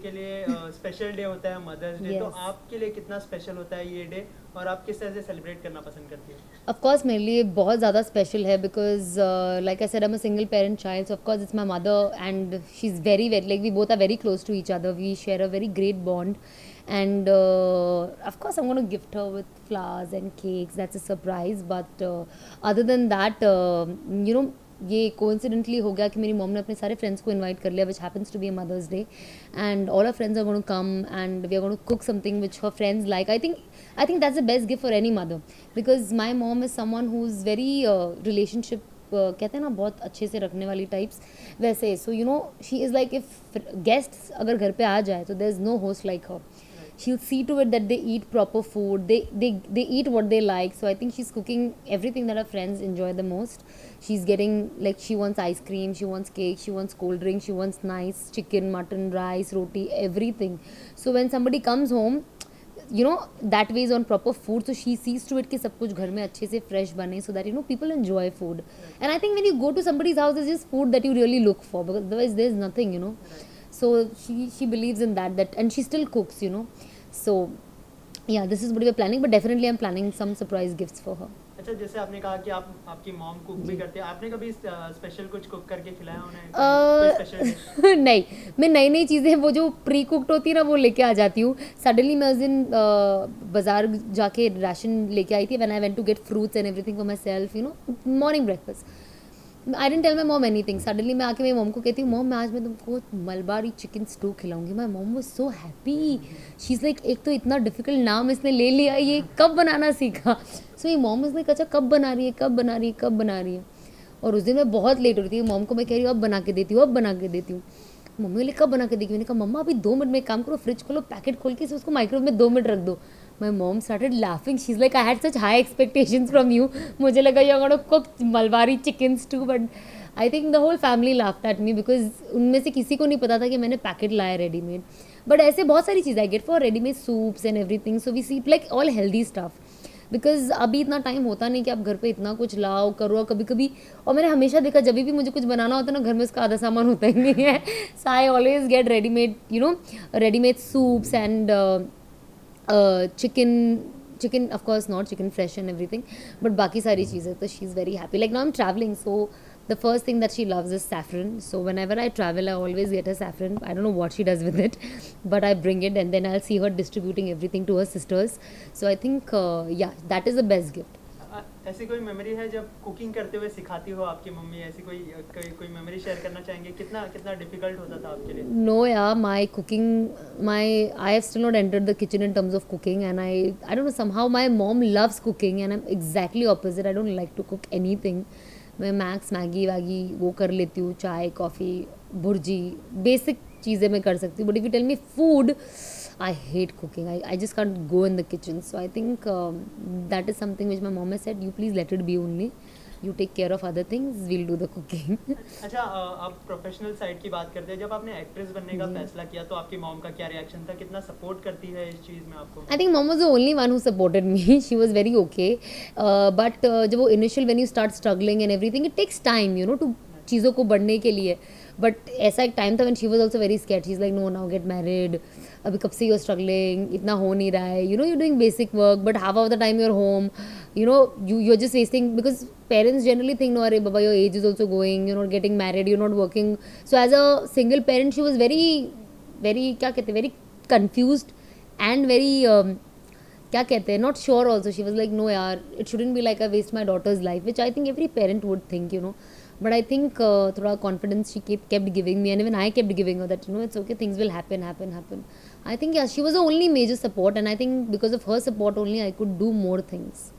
के लिए special day होता है मदर्स डे, तो Yes. आपके लिए कितना स्पेशल होता है ये डे और आप किस तरह से सेलिब्रेट करना पसंद करती हैं? Of course मेरे लिए बहुत ज़्यादा स्पेशल है because like I said I am a single parent child, so of course it's my mother and she is very very like we both are very close to each other, we share a very great bond. And of course I'm going to gift her with flowers and cakes, that's a surprise. But other than that, you know, ये coincidentally हो गया कि मेरी mom ने अपने सारे friends को invite कर लिया, which happens to be a mother's day, and all our friends are going to come and we are going to cook something which her friends like. I think that's the best gift for any mother because my mom is someone who is very relationship कहते हैं ना बहुत अच्छे से रखने वाली types वैसे. So you know she is like if guests अगर घर पे आ जाए तो there is no host like her. She'll see to it that they eat proper food, they eat what they like. So I think she's cooking everything that her friends enjoy the most. She's getting, like, she wants ice cream, she wants cake, she wants cold drink, she wants nice chicken, mutton, rice, roti, everything. So when somebody comes home, you know, that way is on proper food, so she sees to it कि सब कुछ घर में अच्छे से fresh बने, so that, you know, people enjoy food. And I think when you go to somebody's house, it's just food that you really look for, because otherwise there's nothing, you know. So she believes in that, and she still cooks, you know. So yeah, this is what we're planning, but definitely I'm planning some surprise gifts for her. अच्छा, जैसे आपने कहा कि आप आपकी mom cook भी करती है, आपने कभी स्पेशल कुछ कुक करके खिलाया उन्हें, कोई स्पेशल डिश? नहीं, मैं नई नई चीज़ें वो जो प्री कुक्ड होती है ना वो लेके आ जाती हूँ. सडनली मैं उस दिन बाज़ार जाके राशन लेके आई थी, when I went to get fruits and everything for myself, you know, morning breakfast. I didn't tell my mom anything. Suddenly मैं आके मेरी मॉम को कहती हूँ, मॉम मैं आज मैं तुमको मलबारी चिकन स्टू खिलाऊंगी. My mom was so happy. She is like, एक तो इतना डिफिकल्ट नाम इसने ले लिया, ये कब बनाना सीखा. सो ये मॉम इज़ लाइक, अच्छा कब बना रही है, कब बना रही है, कब बना रही है. और उस दिन मैं बहुत लेट हो रही थी, मॉम को मैं कह रही हूँ अब बना के देती हूँ, अब बना के देती हूँ. मम्मी बोले कब बना के देगी. मैंने कहा मम्मा अभी 2 मिनट में एक काम करो, फ्रिज खोलो, पैकेट खोल के उसको माइक्रोवेव में 2 मिनट रख दो. My mom started laughing. She is like, I had such high expectations from you. मुझे लगा you are gonna cook Malabari chicken stew, but I think the whole family laughed at me because उनमें से किसी को नहीं पता था कि मैंने पैकेट लाया रेडीमेड. बट ऐसे बहुत सारी चीज़ें I get for readymade soups and everything. So we see like all healthy stuff because अभी इतना टाइम होता नहीं कि आप घर पे इतना कुछ लाओ करो कभी कभी. और मैंने हमेशा देखा जब भी मुझे कुछ बनाना होता है ना, घर में उसका आधा सामान होता ही नहीं है. So I always get readymade, you know, readymade soups and chicken of course, not chicken fresh and everything, but बाकी सारी चीज़ें. तो she is very happy. Like now I'm traveling, so the first thing that she loves is saffron. So whenever I travel, I always get her saffron. I don't know what she does with it, but I bring it and then I'll see her distributing everything to her sisters. So I think yeah, that is the best gift. ऐसी कोई memory है जब cooking करते हुए सिखाती हो आपकी mummy, ऐसी कोई मेमोरी शेयर करना चाहेंगे? कितना कितना डिफिकल्ट होता था आपके लिए? No, yeah, my cooking, I have still not entered the kitchen in terms of cooking, and I don't know, somehow my mom loves cooking and I'm exactly opposite. I don't like to cook anything. मैं max Maggi वैगी वो कर लेती हूँ, चाय coffee bhurji basic चीज़ें मैं कर सकती हूँ. But if you tell me food, I hate cooking. I just can't go in the kitchen. So I think that is something which my mom has said, you please let it be only. You take care of other things, we'll do the cooking. अच्छा, आप professional side की बात करते हैं, जब आपने actress बनने का फैसला किया तो आपकी मॉम का क्या रिएक्शन था? कितना सपोर्ट करती है इस चीज़ में आपको? I think mom was the only one who supported me. She was very okay. But जब वो initial when you start struggling and everything, it takes time, you know, to चीज़ों को बढ़ने के लिए. बट ऐसा एक टाइम था when she was also very scared. She's like, no, now get married. अभी कब से you're struggling, इतना हो नहीं रहा है. You know, you're doing basic work, but half of the time you're home. You know, you're just wasting, because parents generally think, no, अरे बाबा, your age is also going. You're not getting married. You're not working. So as a single parent, she was very, very क्या कहते हैं, very confused and very क्या कहते हैं, not sure also. She was like, no यार, it shouldn't be like I waste my daughter's life, which I think every parent would think, you know. But I think थोड़ा confidence she kept giving me, and even I kept giving her that, you know, it's okay, things will happen. I think yeah, she was the only major support, and I think because of her support only I could do more things.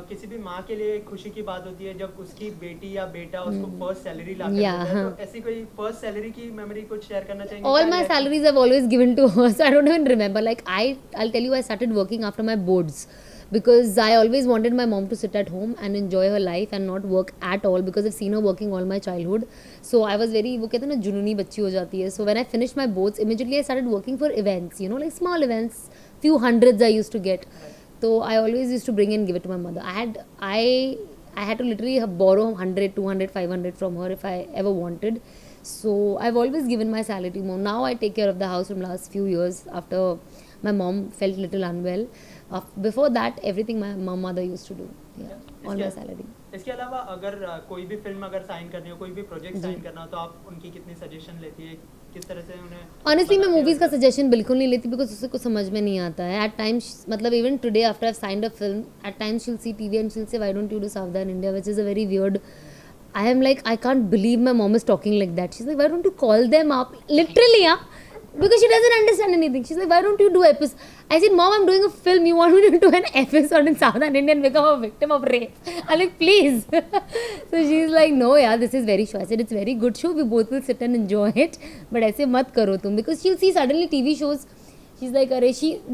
किसी भी माँ के लिए खुशी की बात होती है जब उसकी बेटी या बेटा उसको फर्स्ट सैलरी ला कर Yeah, देता है. हाँ. तो ऐसी कोई फर्स्ट सैलरी की मेमोरी कुछ शेयर करना चाहेंगे? All क्या my reaction? salaries I've always given to her, so I don't even remember. Like I'll tell you, I started working after my boards because I always wanted my mom to sit at home and enjoy her life and not work at all, because I've seen her working all my childhood. So I was very, वो कहते हैं ना जुनूनी बच्ची हो जाती है. So when I finished my boards, immediately I started working for events, you know, like small events, few hundreds I used to get. So I always used to bring and give it to my mother. I had to literally borrow 100, 200, 500 from her if I ever wanted. So I've always given my salary to mom. Now I take care of the house from last few years after my mom felt little unwell. Before that, everything my mother used to do. Yeah, on my salary. इसके अलावा अगर कोई भी film अगर sign करनी हो, कोई भी प्रोजेक्ट साइन करना हो, तो आप उनकी कितनी सजेशन लेती है, किस तरह से उन्हें ऑनेस्टली मैं मूवीज़ का सजेशन बिल्कुल नहीं लेती बिकॉज उससे कुछ समझ में नहीं आता है एट टाइम्स. मतलब even today after I signed a film at times शील सी टीवी एंड शील से व्हाई डोंट यू डू सावधान India, which is a very weird. I am like, I can't believe my mom is talking like that. She's like, why don't you call them up? Literally, yeah. Because she doesn't understand anything. She's like, why don't you do episode? I said, Mom, I'm doing a film. You want me to do an episode in Southern India and become a victim of rape? I'm like, please. So she's like, no, yeah, this is very show. I said, it's very good show. We both will sit and enjoy it. But ऐसे मत करो तुम. Because she'll see suddenly TV shows. She's like,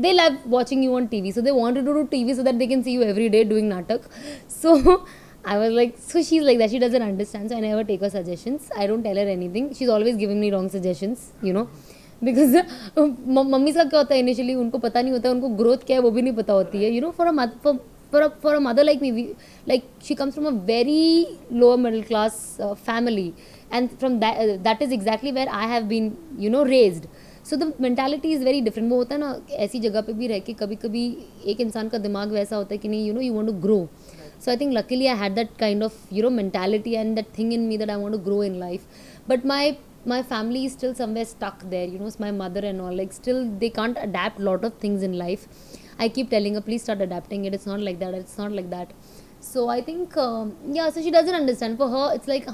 they love watching you on TV. So they want to do TV so that they can see you every day doing natak. So I was like, so she's like that. She doesn't understand. So I never take her suggestions. I don't tell her anything. She's always giving me wrong suggestions, you know. Because mummy का क्या होता है initially उनको पता नहीं होता, उनको growth क्या है वो भी नहीं पता होती है. You know, for a mother like me, like she comes from a very lower middle class family, and from that is exactly where I have been, you know, raised. So the mentality is very different. वो होता है ना, ऐसी जगह पे भी रह के कभी कभी एक इंसान का दिमाग वैसा होता है कि नहीं, you know, you want to grow. So I think luckily I had that kind of, you know, mentality and that thing in me that I want to grow in life. But my family is still somewhere stuck there, you know, it's my mother and all, like still they can't adapt lot of things in life. I keep telling her, please start adapting it. It's not like that. It's not like that. So I think, yeah, so she doesn't understand. For her, it's like,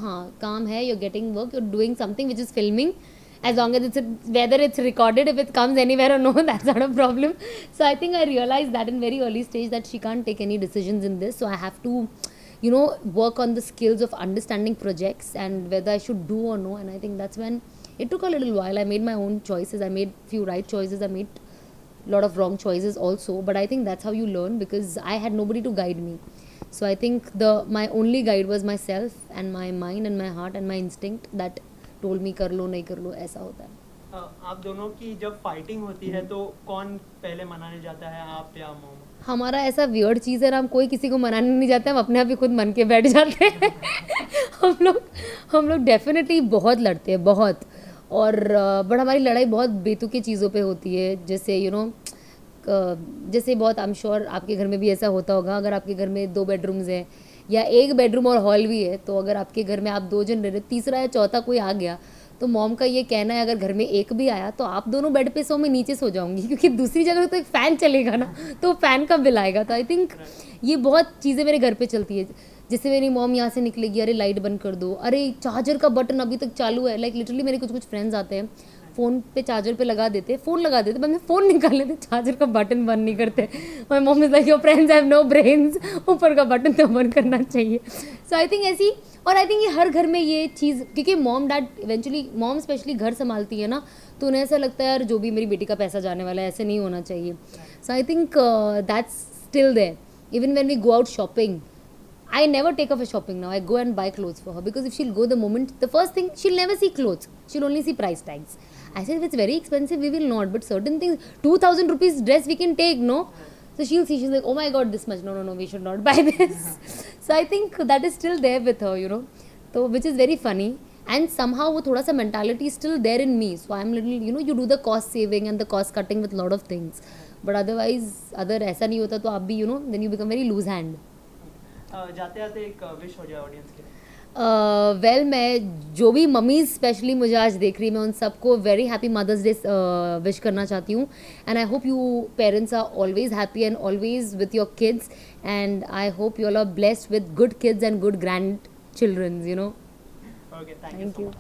calm hai, you're getting work, you're doing something which is filming. As long as whether it's recorded, if it comes anywhere or no, that's not a problem. So I think I realized that in very early stage that she can't take any decisions in this. So I have to, you know, work on the skills of understanding projects and whether I should do or no. And I think that's when it took a little while. I made my own choices. I made few right choices. I made a lot of wrong choices also. But I think that's how you learn, because I had nobody to guide me. So I think my only guide was myself and my mind and my heart and my instinct that told me कर लो नहीं कर लो, ऐसा होता है. आप दोनों की जब फाइटिंग होती है तो कौन पहले मनाने जाता है, आप या मॉम? हमारा ऐसा वियर्ड चीज़ है ना, हम कोई किसी को मनाने नहीं जाते, हम अपने आप ही खुद मन के बैठ जाते हैं. हम लोग डेफिनेटली बहुत लड़ते हैं, बहुत. और बट हमारी लड़ाई बहुत बेतुकी चीज़ों पे होती है. जैसे यू नो, जैसे बहुत आई एम श्योर आपके घर में भी ऐसा होता होगा. अगर आपके घर में 2 बेडरूम्स हैं या 1 बेडरूम और हॉल भी है, तो अगर आपके घर में आप 2 जन रह रहे, तीसरा या चौथा कोई आ गया, तो मॉम का ये कहना है अगर घर में एक भी आया तो आप दोनों बेड पे सो, मैं नीचे सो जाऊंगी, क्योंकि दूसरी जगह तो एक फ़ैन चलेगा ना, तो फ़ैन का बिल आएगा. तो आई थिंक ये बहुत चीज़ें मेरे घर पे चलती है. जैसे मेरी मॉम यहाँ से निकलेगी, अरे लाइट बंद कर दो, अरे चार्जर का बटन अभी तक चालू है. लाइक लिटरली मेरे कुछ फ्रेंड्स आते हैं, फ़ोन पे चार्जर पे लगा देते, फ़ोन लगा देते, बाद में फ़ोन निकाल लेते, चार्जर का बटन बंद नहीं करते. My mom is like, your friends have no brains, ऊपर का बटन तो बंद करना चाहिए. सो आई थिंक ऐसी, और आई थिंक ये हर घर में ये चीज़, क्योंकि mom dad eventually, mom specially घर संभालती है ना, तो उन्हें ऐसा लगता है यार जो भी मेरी बेटी का पैसा जाने वाला है, ऐसे नहीं होना चाहिए. So I think that's still there. Even when we go out shopping, I never take her for shopping now. I go and buy clothes for her, because if she'll go the moment, the first thing, she'll never see clothes. She'll only see price tags. I said, if it's very expensive, we will not. But certain things, 2,000 rupees dress we can take, no? So she'll see, she's like, oh my God, this much. No, we should not buy this. So I think that is still there with her, you know. So which is very funny. And somehow वो थोड़ा सा mentality is still there in me. So I'm little, you know, you do the cost saving and the cost cutting with lot of things. But otherwise, अगर ऐसा नहीं होता तो आप भी, you know, then you become very loose hand. जाते जाते एक विश हो जाए ऑडियंस के लिए. वेल मैं जो भी मम्मीज़ स्पेशली मुझे आज देख रही है, मैं उन सबको very happy mother's day wish करना चाहती हूँ. And I hope you parents are always happy and always with your kids, and I hope you all are blessed with good kids and good grand childrens, you know. Okay, thank you.